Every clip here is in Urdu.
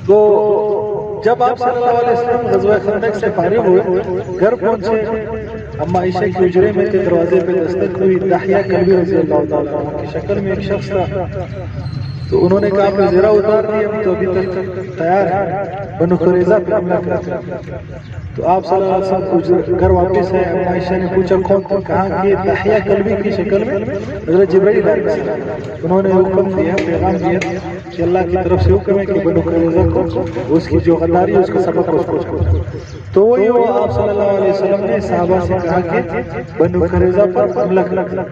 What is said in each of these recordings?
تو جب آپ صلی اللہ علیہ وسلم غزوہ خندق سے فارغ ہوئے، گھر پہنچے، اما عائشہ کے حجرے میں کے دروازے پہ دستک ہوئی، دحیہ کلبی رضی اللہ تعالیٰ عنہ کی شکل میں ایک شخص تھا، تو انہوں نے کہا کہ زیرہ اتار دی، ہم تو ابھی تک تیار ہیں بنو قریظہ پہ حملہ کرتے ہیں۔ تو آپ صلی اللہ علیہ وسلم گھر واپس ہے، اما عائشہ نے پوچھا کون تھا؟ کہا کہ دحیہ کلبی کی شکل میں حضرت جبرائیل علیہ السلام۔ انہوں نے حکم دیا، پیغام دیا کہ اللہ کی طرف سے حکم ہے کہ بنو قریظہ کو اس کی جو غداری ہے اس کا سبق اس کو۔ تو وہی وہ آپ صلی اللہ علیہ وسلم نے صحابہ سے کہا کہ بنو قریظہ پر حملہ کرنا۔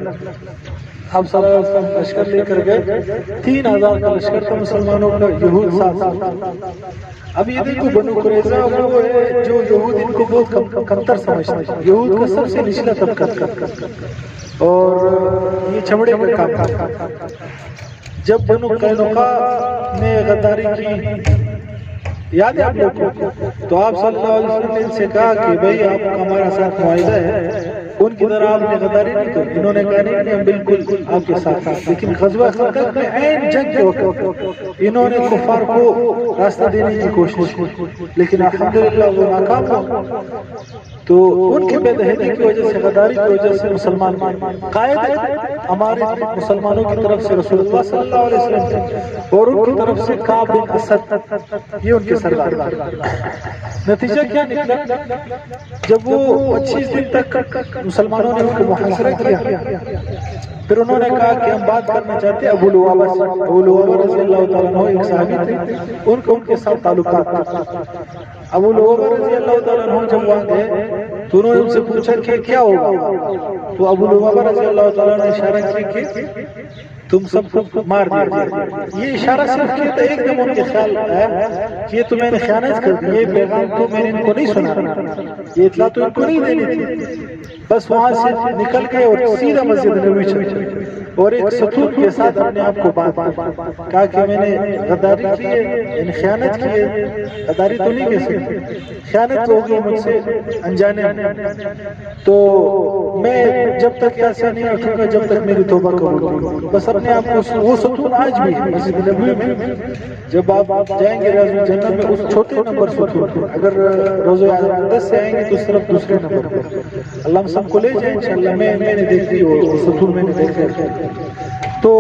آپ صلی اللہ علیہ وسلم لشکر لے کر گئے، 3000 کا لشکر تھا مسلمانوں کا، یہود ساتھ۔ اب یہ دیکھو بنو قریظہ وہ ہے جو یہود ان کو بہت کمتر سمجھتے ہیں، یہود کا سب سے نچلا طبقہ، اور یہ چمڑے کا کام تھا۔ جب بنو قینقاع نے غداری کی، یاد ہے آپ لوگ کو، تو آپ صلی اللہ علیہ وسلم نے ان سے کہا کہ بھئی آپ کا ہمارا ساتھ معاہدہ ہے، ان کی طرح آپ نے غداری نہیں کی۔ انہوں نے کہا نہیں ہم بالکل آپ کے ساتھ ہیں، لیکن غزوہ خندق میں عین جنگ کے وقت انہوں نے کفار کو راستہ دینے کی کوشش کی، لیکن الحمدللہ وہ ناکام ہو۔ تو ان کے بے دہنی کی وجہ سے، غداری کی وجہ سے مسلمان قائد ہمارے مسلمانوں کی طرف سے رسول اللہ صلی اللہ علیہ وسلم تھے، اور ان کی طرف سے کعب بن اسد، یہ ان کے سردار۔ نتیجہ کیا نکلا؟ جب وہ 25 دن تک مسلمانوں نے ان کو محاصرہ کیا، پھر انہوں نے کہا کہ ہم بات کرنا چاہتے ہیں ابو لبابہ سے۔ ابو لبابہ رضی اللہ تعالیٰ عنہ ایک صحابی تھے، ان کے ساتھ تعلقات تھے۔ ابو لبابہ رضی اللہ تعالیٰ عنہ جب وہاں گئے تو انہوں نے ان سے پوچھا کہ کیا ہوگا؟ تو ابو لبابہ رضی اللہ تعالیٰ نے اشارہ کیا کہ تم سب کو مار دیا جائے۔ یہ اشارہ صرف کیا تھا، ایک دم ان کے خیال آیا کہ یہ تو میں نے خیانت کر دی، یہ پیغام تو میں نے ان کو نہیں سنا، یہ اطلاع تو ان کو نہیں دینی تھی۔ بس وہاں سے نکل گئے اور سیدھا مسجد نبوی چلے، اور ایک ستون کے ساتھ اپنے آپ کو باندھ کہا کہ میں نے غداری کی ہے، یعنی خیانت کی ہے۔ غداری تو نہیں کہہ سکتے، خیانت تو ہوگی مجھ سے انجانے، تو میں جب تک ایسا نہیں اٹھوں گا جب تک میری توبہ قبول نہیں ہوگی۔ بس اپنے آپ کو، وہ ستون آج بھی ہے مسجد نبوی میں، جب آپ جائیں گے ریاض الجنہ میں اس چھوٹے نمبر ستون، اگر روزہ اقدس سے آئیں گے تو صرف دوسرے نمبر پر۔ اللہ ہم سب کو لے جائیں انشاءاللہ، میں نے دیکھی وہ ستون، میں نے دیکھا۔ تو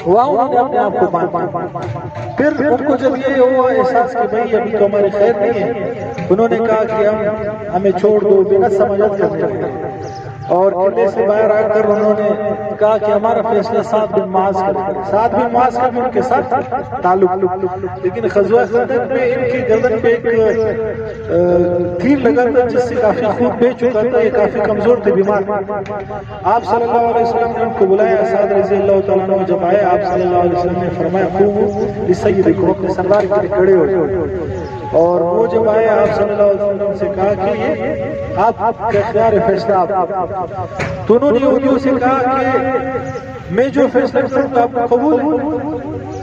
وہاں انہوں نے اپنے آپ کو باندھا۔ پھر ان کو جب یہ ہوا احساس کہ بھئی ابھی تو ہماری خیر نہیں ہے، انہوں نے کہا کہ ہمیں چھوڑ دو، بنا سمجھت کرنے لگے، اور قلعے سے باہر آ کر انہوں نے کہا کہ ہمارا فیصلہ سعد بن معاذ کا۔ سعد بن معاذ کا ان کے ساتھ تعلق، لیکن غزوہ خندق میں ان کی گردن پہ ایک تیر لگا تھا جس سے کافی خون بہہ چکا تھا، یہ کافی کمزور تھے، بیمار۔ آپ صلی اللہ علیہ وسلم نے ان کو بلایا، سعد رضی اللہ تعالیٰ عنہ جب آئے آپ صلی اللہ علیہ وسلم نے فرمایا قوموا لسیدکم، اپنے سردار کے لیے کھڑے ہو۔ اور وہ جب آئے آپ صلی اللہ علیہ وسلم سے کہا کہ یہ آپ کا اختیار فیصلہ آپ، تو انہوں نے یہودیوں سے کہا کہ میں جو فیصلہ کروں گا آپ کو قبول ہے؟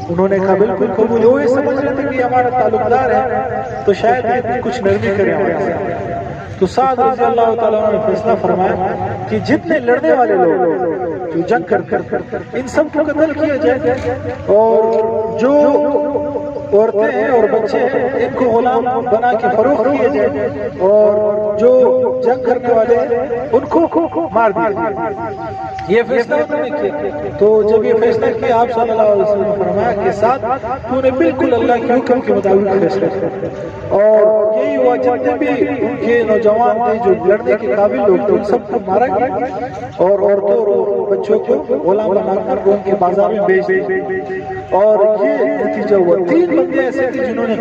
انہوں نے کہا بالکل قبول ہے۔ وہ یہ سمجھ رہے تھے کہ ہمارا تعلق دار ہے تو شاید یہ کچھ نرمی کرے ہمارے ساتھ۔ تو سعد رضی اللہ تعالیٰ عنہ نے فیصلہ فرمایا کہ جتنے لڑنے والے لوگ جو جنگ کرتے ان سب کو قتل کیا جائے، اور جو عورتیں ہیں اور بچے ہیں ان کو غلام بنا کے فروخت کیے جائے، اور جو جنگ کرنے والے ہیں ان کو مار دیا جائے۔ یہ فیصلہ انہوں نے کیا۔ تو جب یہ فیصلہ کیا آپ صلی اللہ علیہ وسلم نے فرمایا کہ ساتھ تو نے بالکل اللہ کے حکم کے مطابق فیصلہ کیا، اور یہی ہوا جتنے بھی ان کے نوجوان تھے جو لڑنے کے قابل لوگ تھے ان سب کو مارا گیا، اور عورتوں اور بچوں کو غلام بنا کر ان کے بازار میں بیچ دیا۔ اور یہ نتیجہ ہوا، 3 بندے ایسے تھے جنہوں نے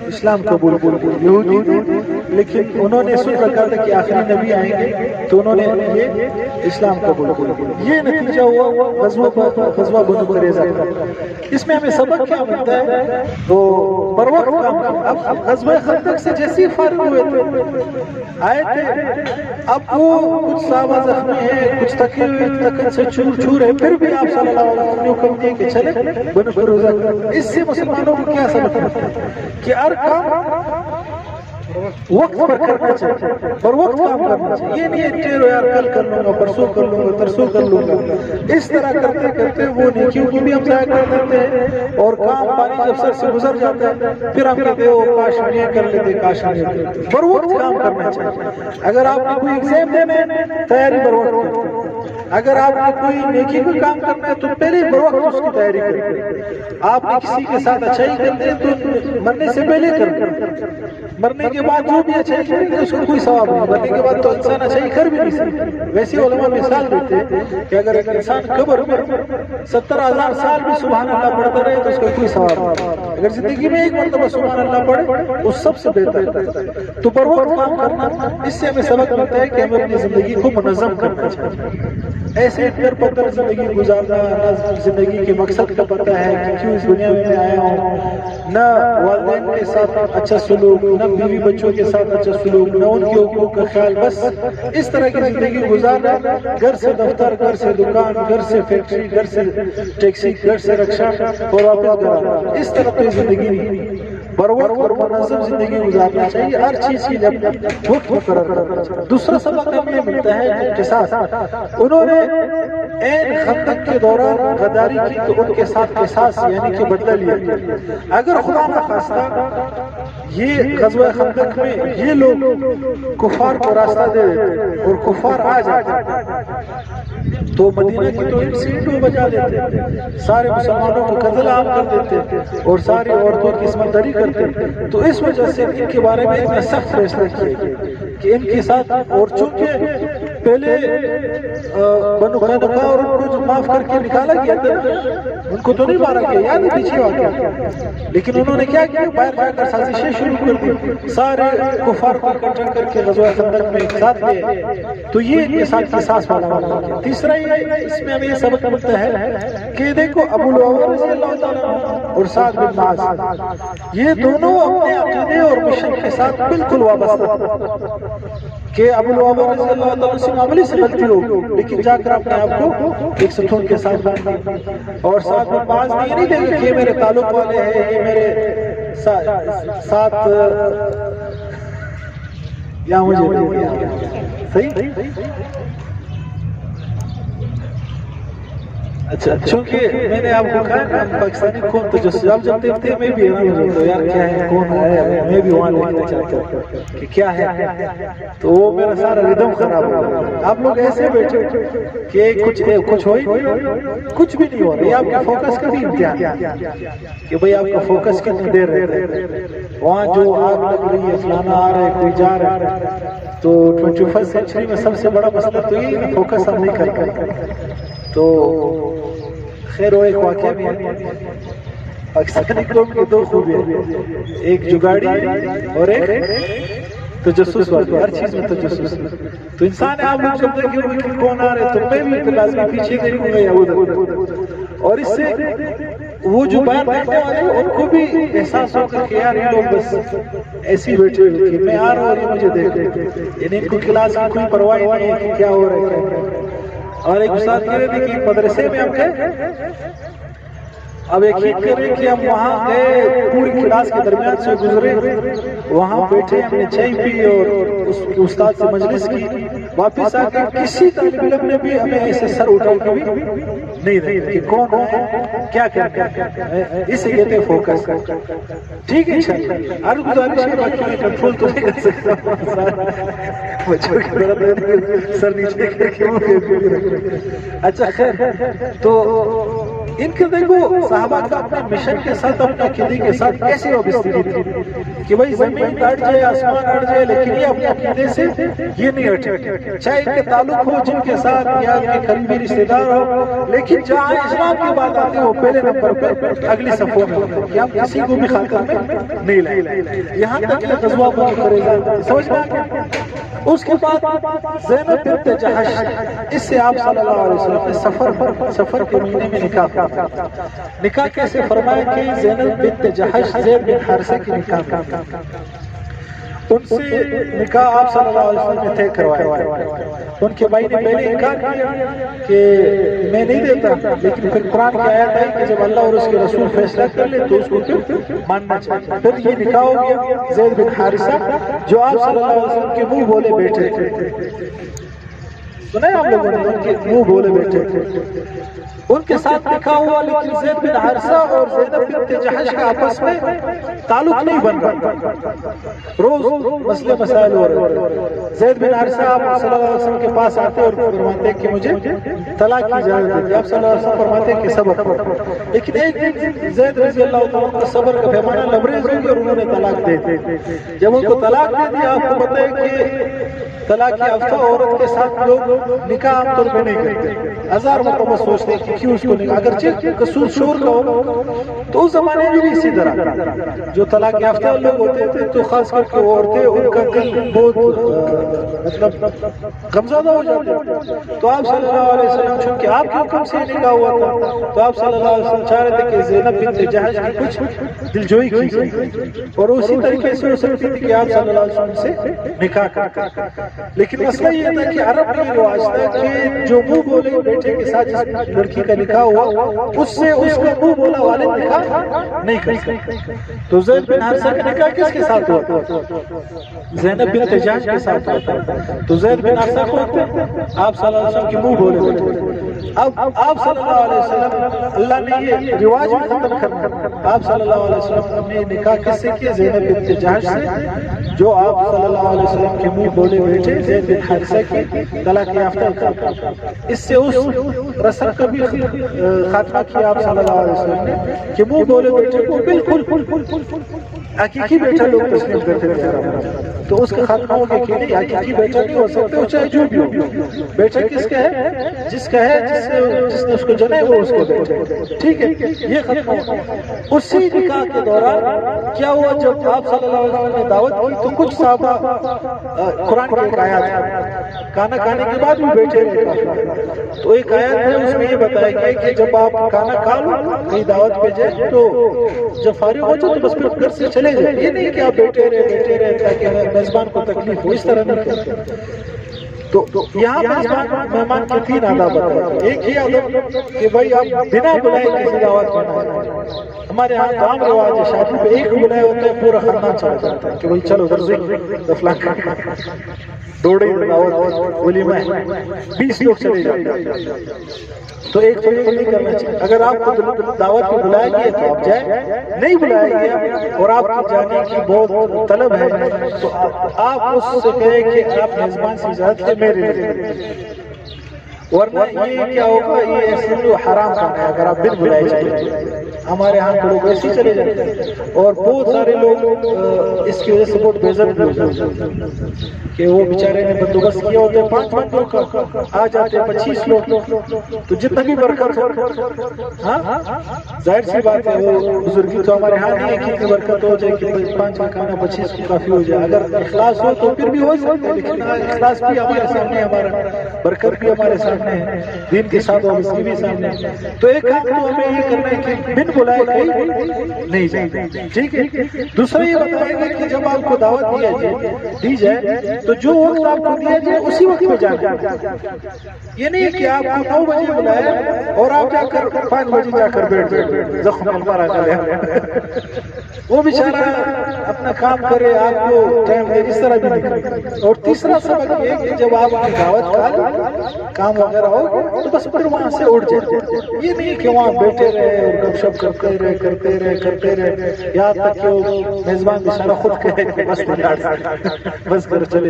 اسلام قبول کیا، یہودی تھے لیکن انہوں نے سن رکھا تھا کہ آخری نبی آئیں گے تو انہوں نے یہ اسلام قبول کیا۔ یہ نتیجہ ہوا غزوہ بنو قریظہ کا۔ اس میں ہمیں سبق کیا ملتا ہے؟ تو بروقت کام کیا۔ اب غزوہ خندق سے جیسے فارغ ہوئے تھے آئے تھے، اب وہ کچھ صحابہ زخمی ہیں، کچھ تکے ہوئے تکن سے چور ہے، پھر بھی آپ صلی اللہ علیہ وسلم نے حکم دیا کہ چلے بنو قریظہ۔ اس سے مسلمانوں کو کیا سبق ملتا ہے کہ ہر کام وقت پر کرنا چاہیے، پر وقت کام کرنا چاہیے. یہ نہیں ہے ٹھہرو یار کل کر لوں گا، پرسوں کر لوں گا، ترسوں کر لوں گا. اس طرح کرتے کرتے وہ نیکیوں کو بھی ہم ضائع کر دیتے ہیں، اور کام پانی جب سر سے گزر جاتا ہے پھر ہم کہتے ہیں وہ کاش ہم یہ کر لیتے، کاش ہم یہ کر لیتے. پر وقت کام کرنا چاہیے. اگر آپ نے کوئی ایگزام دینے تیاری پر وقت کرتے، اگر آپ نے کوئی نیکی کا کام کرنا ہے تو پہلے بر وقت اس کی تیاری کریں. آپ نے کسی کے ساتھ اچھائی کرتے ہیں تو مرنے سے پہلے کریں. مرنے کے بعد جو بھی اچھائی کریں گے اس کو کوئی ثواب نہیں. مرنے کے بعد تو انسان اچھائی کر بھی نہیں سکتا. ویسے علماء مثال دیتے ہیں کہ اگر ایک انسان قبر میں 70,000 سال بھی سبحان اللہ پڑھتا رہے تو اس کو کوئی ثواب نہیں. اگر زندگی میں ایک مرتبہ سبحان اللہ پڑھے وہ سب سے بہتر ہے. تو بر وقت کام کرنا، اس سے ہمیں سبق ملتا ہے کہ ہمیں اپنی زندگی کو منظم کرنا چاہیے. ایسے در پتر زندگی گزارنا، نہ زندگی کے مقصد کا پتہ ہے کہ کیوں اس دنیا میں آیا ہوں، نہ والدین کے ساتھ اچھا سلوک، نہ بیوی بچوں کے ساتھ اچھا سلوک، نہ ان کے حقوق کا خیال. بس اس طرح کی زندگی گزارنا، گھر سے دفتر، گھر سے دکان، گھر سے فیکٹری، گھر سے ٹیکسی، گھر سے رکشہ اور واپس گھر. اس طرح کی زندگی نہیں. بر وقت اور منظم زندگی گزارنا چاہیے. ہر چیز کے لیے وقت مقرر کرنا چاہیے. دوسرا سبق ہمیں ملتا ہے قصاص. انہوں نے عین خندق کے دوران غداری کی تو ان کے ساتھ قصاص یعنی کہ بدلہ لیا. اگر خدا نہ خواستہ یہ غزوہ خندق میں یہ لوگ کفار کو راستہ دے دیتے اور کفار آ جاتے تو مدینہ کی تو ایک سینٹوں بجا دیتے، سارے مسلمانوں کو قتل عام کر دیتے اور ساری عورتوں کی عصمت دری کرتے. تو اس وجہ سے ان کے بارے میں اتنا سخت فیصلہ کیا کہ ان کے ساتھ، اور چونکہ پہلے بنو قینقاع اور ان کو جو معاف کر کے نکالا گیا تھا ان کو تو نہیں مارا گیا، یاد پیچھے واقعہ، لیکن انہوں نے کیا کیا، باہر جا کر سازشیں شروع کر دی، سارے کفار کو اکٹھا کر کے غزوہ خندق میں ایک ساتھ لے. تو یہ ان کے ساتھ قصاص والا واقعہ. تیسرا یہ اس میں ہمیں یہ سبق ملتا ہے کہ دیکھو ابو لبابہ رضی اللہ تعالیٰ اور سعد بن معاذ یہ دونوں اپنے عقیدے اور مشن کے ساتھ بالکل وابستہ کہ ابو لبابہ رضی اللہ تعالیٰ سے معاملے سے غلطی ہو لیکن جا کر اپنے آپ کو ایک ستون کے ساتھ باندھا. اور سعد بن معاذ نے یہ نہیں دیکھا کہ یہ میرے تعلق والے ہیں، یہ میرے ساتھ یا مجھے صحیح. اچھا چونکہ میں نے آپ کو کہا پاکستانی کون تجسس، آپ جب دیکھتے ہیں میں بھی تو یار کیا ہے، کون ہے، میں بھی وہاں دیکھنا چاہتا ہوں کہ کیا ہے، تو وہ میرا سارا ردم خراب ہو گیا. آپ لوگ ایسے بیٹھے کہ کچھ ہو ہی نہیں، کچھ بھی نہیں ہو رہا. یہ آپ کے فوکس کا بھی امتحان کہ بھئی آپ کا فوکس کتنی دیر رہتا ہے. وہاں جو آگ لگ رہی ہے، فلانا آ رہا ہے، کوئی جا رہا ہے. تو 21 سینچری میں سب سے بڑا مسئلہ تو یہ فوکس ہم نہیں کر پاتے. تو خیر وہ ایک واقعہ بھی ہے. پاکستانی قوم کی دو خوبیاں، ایک جگاڑی اور ایک تجسس والی. ہر چیز میں تجسس. تو انسان آپ لوگ جب دیکھیں گے کہ کون آ رہے تو میں بھی لازمی پیچھے دیکھوں گا یا ادھر. اور اس سے وہ جو باہر بیٹھنے والے ان کو بھی احساس ہوگا کہ یار یہ لوگ بس ایسی بیٹھے ہوئے کہ میں آ رہا ہوں اور یہ مجھے دیکھ رہے ہیں، یعنی ان کو کلاس کی کوئی پرواہ نہیں ہے کہ کیا ہو رہا ہے. اور ایک استاد کہہ رہے تھے کہ مدرسے میں ہم گئے، اب یقین کریں کہ ہم وہاں گئے، پوری کلاس کے درمیان سے گزرے، وہاں بیٹھے، ہم نے چائے پی اور اس استاد سے مجلس کی. واپس آ کر کسی طالب علم نے بھی ہمیں ایسے سر اٹھا کے بھی نہیں دیکھا کہ کون ہے، کیا کرتے ہیں. اسے کہتے ہیں فوکس. ٹھیک ہے انشاءاللہ. ہر گزارش ہے باقی میں کنٹرول تو نہیں کر سکتا بچوں کی طرح سر نیچے کر کے. اچھا خیر، تو ان کے دیکھو صحابہ کا اپنے مشن کے ساتھ، اپنے عقیدے کے ساتھ کیسے وابستگی تھی کہ بھائی زمین اڑ جائے، آسمان اڑ جائے، لیکن یہ اپنے عقیدے سے یہ نہیں ہٹے. چاہے ان کے تعلق ہو جن کے ساتھ یا ان کے قریبی رشتے دار ہو، لیکن جہاں اسلام کی بات آتی ہے وہ پہلے نمبر پر اگلی صفوں میں ہوتے ہیں کہ ہم کسی کو بھی خاطر میں نہیں لائیں. یہاں تک کہ غزوہ کو کرے گا سمجھ میں آ گیا. اس کے بعد زینب بنت جحش، اس سے آپ صلی اللہ علیہ وسلم نے سفر کے مہینے میں نکاح کیسے فرمایا کہ زینب بنت جحش زید بن حارثہ کی نکاح. ان سے نکاح آپ صلی اللہ علیہ وسلم نے طے کروایا. ان کے بھائی نے پہلے انکار کیا کہ میں نہیں دیتا، لیکن پھر قرآن کی آیت آئی کہ جب اللہ اور اس کے رسول فیصلہ کر لے تو اس کو پھر ماننا چاہیے. پھر یہ نکاح ہو گیا زید بن حارثہ جو آپ صلی اللہ علیہ وسلم کے منہ بولے بیٹھے تھے. سنا ہے آپ لوگوں نے ان کے منہ بولے بیٹھے تھے. ان کے ساتھ نکاح ہوا، لیکن زید بن حارثہ اور زینب بنت جحش کا آپس میں تعلق نہیں بن رہا. روز مسئلے مسائل ہو رہے. زید بن حارثہ آپ صلی اللہ علیہ وسلم کے پاس آتے اور فرماتے کہ مجھے طلاق کی اجازت دیتے. آپ صلی اللہ علیہ وسلم فرماتے کہ صبر کرو. لیکن ایک دن زید رضی اللہ تعالیٰ کا صبر کا پیمانہ لبریز ہو گیا اور انہوں نے طلاق دے دی. جب ان کو طلاق دے دی، آپ کو پتہ ہے کہ طلاق یافتہ عورت کے ساتھ لوگ نکاح عام طور پہ نہیں کرتے. ہزار مرتبہ سوچتے ہیں کہ کیوں اس کو نکاح، اگرچہ قصور شور کا ہو. تو اس زمانے میں بھی اسی طرح جو طلاق یافتہ لوگ ہوتے تھے تو خاص کر کے وہ عورتیں ان کا دل بہت مطلب غمزدہ ہو جاتے. تو آپ صلی اللہ علیہ وسلم چونکہ آپ کے حکم سے نکاح ہوا تھا تو آپ صلی اللہ علیہ وسلم چاہ رہے تھے کہ زینب بنت جحش کی کچھ دلجوئی کی جائے، اور اسی طریقے سے ہو سکتی تھی کہ آپ صلی اللہ علیہ وسلم سے نکاح کریں. لیکن مسئلہ یہ تھا کہ عرب کا رواج تھا کہ جو منہ بولے بیٹے کے ساتھ جس لڑکی کا نکاح ہوا اس سے اس کا منہ بولا والد نکاح نہیں کر سکتے. تو زید بن حارثہ کا نکاح کس کے ساتھ ہوا؟ زینب بنت جحش کے ساتھ ہوا. تو زید بن حارثہ کو آپ صلی اللہ علیہ وسلم کے منہ بولے بیٹھے. اب آپ صلی اللہ علیہ وسلم اللہ نے یہ رواج بھی ختم کرنا. آپ صلی اللہ علیہ وسلم نے نکاح کس سے کیا؟ زینب بنت جحش سے، جو آپ صلی اللہ علیہ وسلم کے منہ بولے بیٹھے زید بن حارثہ کی طلاق یافتہ تھا. اس سے اس رسم کا بھی خاتمہ کیا آپ صلی اللہ علیہ وسلم نے کہ منہ بولے بیٹے کو بالکل حقیقی بیٹا لوگ تسلیم کرتے تھے. تو اس کا خاتمہ ہو گیا کہ نہیں، حقیقی بیٹا نہیں ہو سکتا، چاہے جو بھی ہو. بیٹا کس کا ہے؟ جس کا ہے جس نے اس کو جنا ہے وہ اس کو بیٹا. ٹھیک ہے، یہ ختم ہو. اسی نکاح کے دوران کیا ہوا، جب آپ صلی اللہ علیہ وسلم نے دعوت کی تو کچھ صحابہ قرآن کی ایک آیات کھانا کھانے کے بعد بھی بیٹھے رہے. تو ایک آیت ہے اس میں یہ بتایا گیا کہ جب آپ کھانا کھا لو کہیں دعوت پہ جائے تو جب فارغ ہو جائے تو بس پھر گھر سے چلے جائیں. یہ نہیں کہ آپ بیٹھے رہے تاکہ میزبان کو تکلیف ہو، اس طرح نہیں کرتے. تو یہاں مہمان کے 3 آداب بتائے. ایک ہی آداب کہ بھائی آپ بنا بلائے کسی دعوت کرنا. ہمارے یہاں تو عام رواج ہے شادی پہ ایک بلائے ہوتا ہے پورا خاندان چلا جاتا ہے کہ بھائی چلو دوڑے دعوت ولیمہ ہے 20 لوگ چلے جاتے ہیں. تو ایک تو یہ نہیں کرنا چاہیے. اگر آپ کو دعوت پہ بلائے گئے تو آپ جائیں، نہیں بلائے گئے اور آپ کو جانے کی بہت طلب ہے تو آپ اس سے کہیں کہ آپ میزبان سے اجازت لیں میرے لیے. ورنہ یہ کیا ہوگا، یہ ایسے تو حرام کھانا ہے اگر آپ بن بلائے جائیں. ہمارے ہاں کے لوگ ایسے چلے جاتے ہیں اور بہت سارے لوگ اس کی وجہ سے بہت بےعزت بھی ہو جاتے ہیں کہ وہ بیچارے نے بندوبست کیا ہوتا ہے 5 بندوں کا، آ جاتے ہیں 25 لوگ. تو جتنا بھی برکت ہو، ہاں ظاہر سی بات ہے وہ بزرگی تو ہمارے ہاں نہیں ہے کہ اتنی برکت ہو جائے کہ 5 کا کھانا 25 کو کافی ہو جائے. اگر اخلاص ہو تو پھر بھی ہو سکتا ہے، لیکن اخلاص بھی ہمارے سامنے، ہمارا برکت بھی ہمارے سامنے ہے، دین کے ساتھ وابستگی بھی سامنے ہے. تو ایک کام تو ہمیں یہ کرنا ہے کہ بن بلائے کہیں نہیں جائیں. ٹھیک ہے. دوسرا یہ بتائیں گے کہ جب آپ کو دعوت دی جائے تو جو وقت آپ کو دیا جائے اسی وقت پہ جانا. یہ نہیں کہ آپ کو 9 بجے بلایا اور آپ جا کر 5 بجے جا کر بیٹھ جائیں زخم المارا کرے. وہ بیچارہ اپنا کام کرے، آپ کو ٹائم دے، اس طرح بھی نہیں کرے. اور تیسرا سبق یہ کہ جب آپ کی دعوت کا کام وغیرہ ہو تو بس پھر وہاں سے اٹھ جائے. یہ نہیں کہ وہاں بیٹھے رہے اور گپ شپ کرتے رہے یہاں تک کہ وہ میزبان بیچارہ خود کہے کہ بس کر چلے.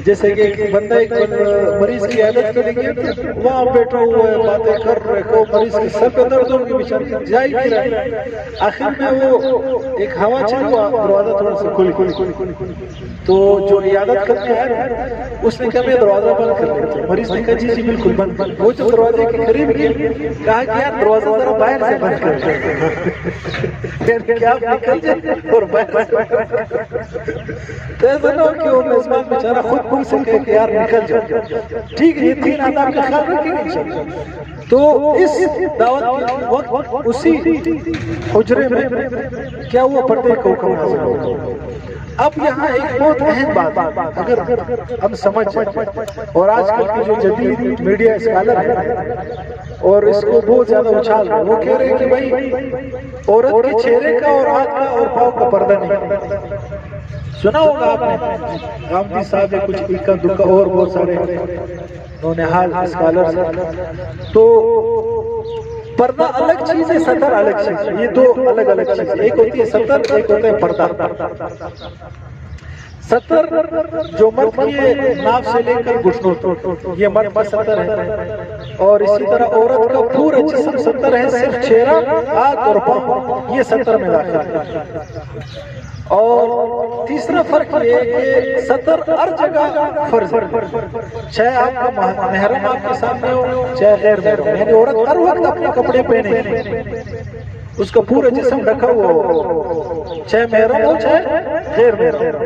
جیسے کہ ایک بندہ ایک مریض کی عیادت کرنے گیا، وہاں بیٹھا ہوا ہے، باتیں کر رہے کو مریض کے سر پہ درد ہو گئی، بیچارہ جا ہی نہیں رہا. آخر میں وہ ایک ہوا چلی، دروازہ تھوڑا سا کھلی تو جو عیادت کرنے آیا اس نے کہا میں دروازہ بند کر لیتا. مریض نے کہا جی بالکل بند. وہ جو دروازے کے قریب گئے کہا کہ یار دروازہ ذرا باہر سے بند کر کیا آپ نکل جائے اور باہر تو ایسا نہ ہو کہ وہ میزبان بیچارہ خود پھول سے کہے کہ یار نکل جائے. ٹھیک ہے، یہ 3 آداب کا خیال رکھیں گے انشاءاللہ. تو اس دعوت کے وقت اسی حجرے میں کیا ہوا، پردے کا حکم نازل ہوا. اب یہاں ایک بہت اہم بات اگر ہم سمجھ اور آج کل کی جو جدید میڈیا اسکالر ہے اور اس کو بہت زیادہ اچھال رہے وہ کہہ رہے ہیں کہ بھائی عورت کے چہرے کا اور ہاتھ کا اور پاؤں کا پردہ نہیں. سنا ہوگا آپ نے گامدی صاحب ہے کچھ اکا دکا اور بہت سارے نونہال اسکالر. تو پردہ الگ چیز ہے ستر الگ چیز ہے. یہ دو الگ الگ چیز ہے. ایک ہوتی ہے ستر ایک ہوتا ہے پردہ. ستر جو مرد کی ناف سے لے کر گھٹنوں تک یہ مرد کا ستر ہے اور اسی طرح عورت کا پورا جسم ستر ہے صرف چہرہ ہاتھ اور پاؤں یہ ستر میں داخل ہے. اور تیسرا فرق یہ ہے کہ ستر ہر جگہ فرض ہے چاہے آپ کا محرم آپ کے سامنے ہو چاہے غیر محرم یعنی عورت ہر وقت اپنے کپڑے پہنے اس کا پورا جسم ڈھکا ہوا ہو چاہے محرم ہو چاہے غیر محرم.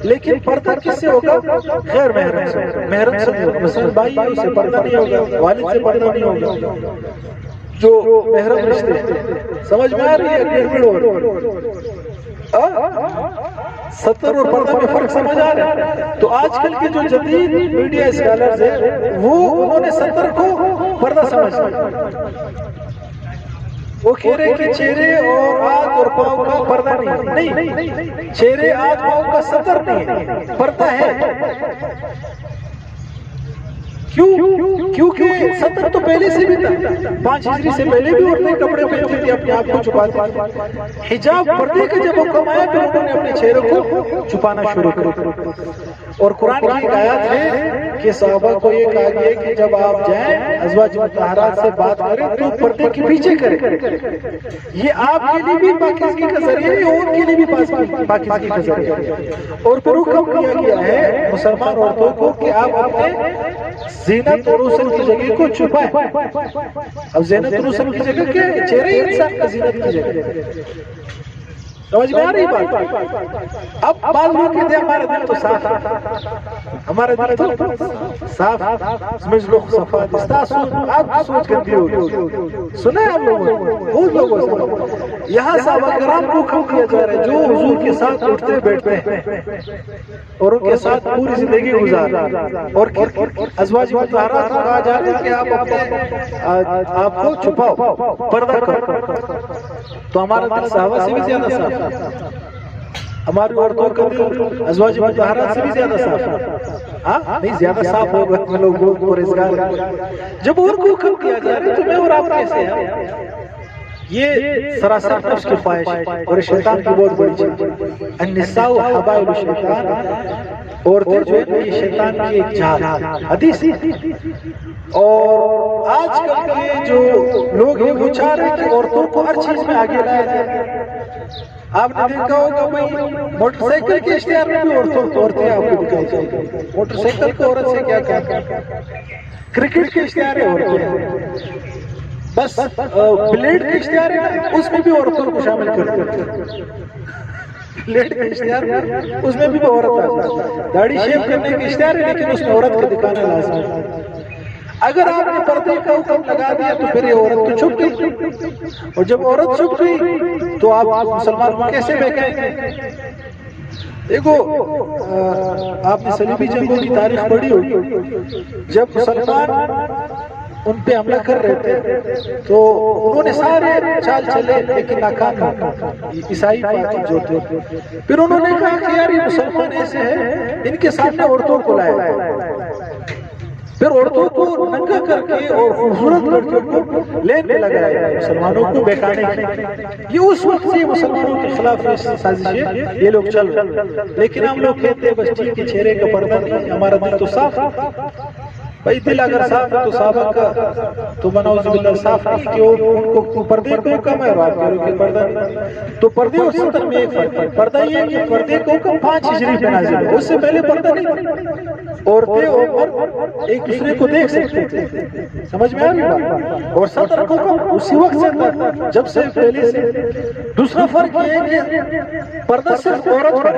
لیکن پردہ کس سے ہوگا غیر محرم سے محرم سے ہوگا. مثلا بھائی اس سے پردہ نہیں ہوگا والد سے پردہ نہیں ہوگا جو محرم رشتے سمجھ میں آ رہی ہے گڑبڑ ہو رہی ستر اور پردہ میں فرق سمجھ آ رہا ہے. تو آج کل کے جو جدید میڈیا اسکالرز ہیں وہ انہوں نے ستر کو پردہ سمجھ لیا. وہ کہہ رہے کہ چہرے اور ہاتھ اور پاؤں کا پردہ نہیں. چہرے ہاتھ پاؤں کا ستر نہیں پردہ ہے. کیونکہ ستر تو پہلے سے بھی تھا 5 ہجری سے پہلے بھی عورتیں کپڑے پہنتی تھی اپنے آپ کو چھپاتی تھی. حجاب پردے کا جب حکم آیا پھر انہوں نے اپنے چہرے کو چھپانا شروع کر. اور قرآن کی ایک آیت ہے کہ صحابہ کو یہ کہا گیا کہ جب آپ جائیں ازواج مطہرات سے بات کریں تو پردے کے پیچھے کریں. یہ آپ کے لیے بھی پاکیزگی کا ذریعہ ہے اور ان کے لیے بھی پاکیزگی کا ذریعہ ہے. اور پھر حکم کیا گیا ہے مسلمان عورتوں کو کہ آپ اپنے زینت اور حسن کی جگہ کو چھپائیں. اب زینت اور حسن کی جگہ کیا ہے چہرے انسان کا زینت کی جگہ. سمجھ میں آ رہی بات. اب بعض لوگ کہتے ہیں ہمارا دل تو صاف ہے ہمارا دل تو صاف سمجھ لو صفات استاسود آپ سوچ کر دیو سنا ہے آپ لوگوں بہت لوگوں سے یہاں صحابہ کرام کو کم کیا جا رہا ہے جو حضور کے ساتھ اٹھتے بیٹھتے ہیں اور ان کے ساتھ پوری زندگی گزار اور ازواج مطہرات کو کہا جا رہا ہے کہ آپ اپنے آپ کو چھپاؤ پردہ کرو. تو ہمارا دل صحابہ سے بھی زیادہ صاف ہماری عورتوں کا دل ازواج مطہرات سے بھی زیادہ صاف ہاں نہیں زیادہ صاف ہوگا لوگ بہت پرہیزگار. جب اور کو کم کیا جا رہا ہے تو میں اور آپ کیسے ہیں. یہ سراسر نفس کی خواہش اور شیطان کی بہت بڑی چیز. النساء حبائل الشیطان عورتیں جو ہے یہ شیطان کی ایک جال حدیث. اور آج کل کے جو لوگ ہیں وہ چاہ رہے ہیں کہ عورتوں کو ہر چیز میں آگے لایا جائے. آپ نے دیکھا ہوگا بھائی موٹر سائیکل کے اشتہار میں بھی عورتیں آپ کو دکھائی جائیں گی. موٹر سائیکل کو عورت سے کیا کہا. کرکٹ کے اشتہار ہے عورتیں بس بلیڈ کے اشتہار ہے اس میں بھی عورتوں کو شامل کرتے. پلیٹ کے اشتہار اس میں بھی عورت آتا ہے. داڑھی شیو کرنے کے اشتہار ہے لیکن اس میں عورت کو دکھانا لازم ہے. اگر آپ نے پردے کا حکم لگا دیا تو پھر یہ عورت تو چھپ گئی اور جب عورت چھپ گئی تو آپ مسلمان کو کیسے بہکائیں گے. دیکھو آپ نے صلیبی جنگوں کی تاریخ پڑھی ہوگی. جب مسلمان ان پہ حملہ کر رہے تھے تو انہوں نے سارے چال چلے لیکن ناکام ہوئے عیسائی فاتح جو تھے. پھر انہوں نے کہا کہ یار یہ مسلمان ایسے ہیں ان کے سامنے عورتوں کو لائے. پھر عورتوں کو ننگا کر کے اور خوبصورت لڑکیوں کو لین پہ لگایا مسلمانوں کو بہکانے کی. یہ اس وقت سے مسلمانوں کے خلاف سازشیں یہ لوگ چل رہے. لیکن ہم لوگ کہتے ہیں بس ٹھیک ہے چہرے کا پردہ نہیں ہمارا دل تو صاف. بھائی دل اگر صاف ہے تو صحابہ کا تو بناؤز باللہ صاف نہیں کہ ان کو پردے کو حکم ہے اور آپ کہہ رہے کہ پردہ نہیں. تو پردے اور ستر میں ایک فرق ہے. پردہ یہ ہے کہ پردے کو حکم 5 ہجری پہ نازل ہے اس سے پہلے پردہ نہیں. عورتیں اور ایک دوسرے کو دیکھ سکتے تھے. سمجھ میں آ رہی بات. اور ستر کو حکم اسی وقت سے تھا جب سے پہلے سے. دوسرا فرق یہ ہے کہ پردہ صرف عورت پر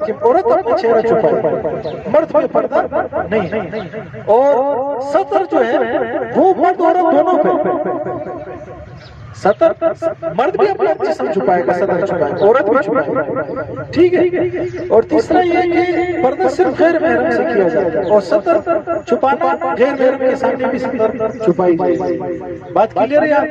کہ عورت اپنا چہرہ چھپائے مرد پہ پردہ نہیں. اور ستر جو ہے وہ مرد عورت دونوں پہ. سطر مرد بھی اپنا جسم چھپائے گا، سطر چھپائے گا، عورت بھی چھپائے گا، ٹھیک ہے. اور تیسرا یہ کہ پردہ صرف غیر محرم سے کیا جاتا ہے، اور سطر چھپانا غیر محرم کے سامنے بھی سطر چھپائی جائے گی. بات کلیئر ہے؟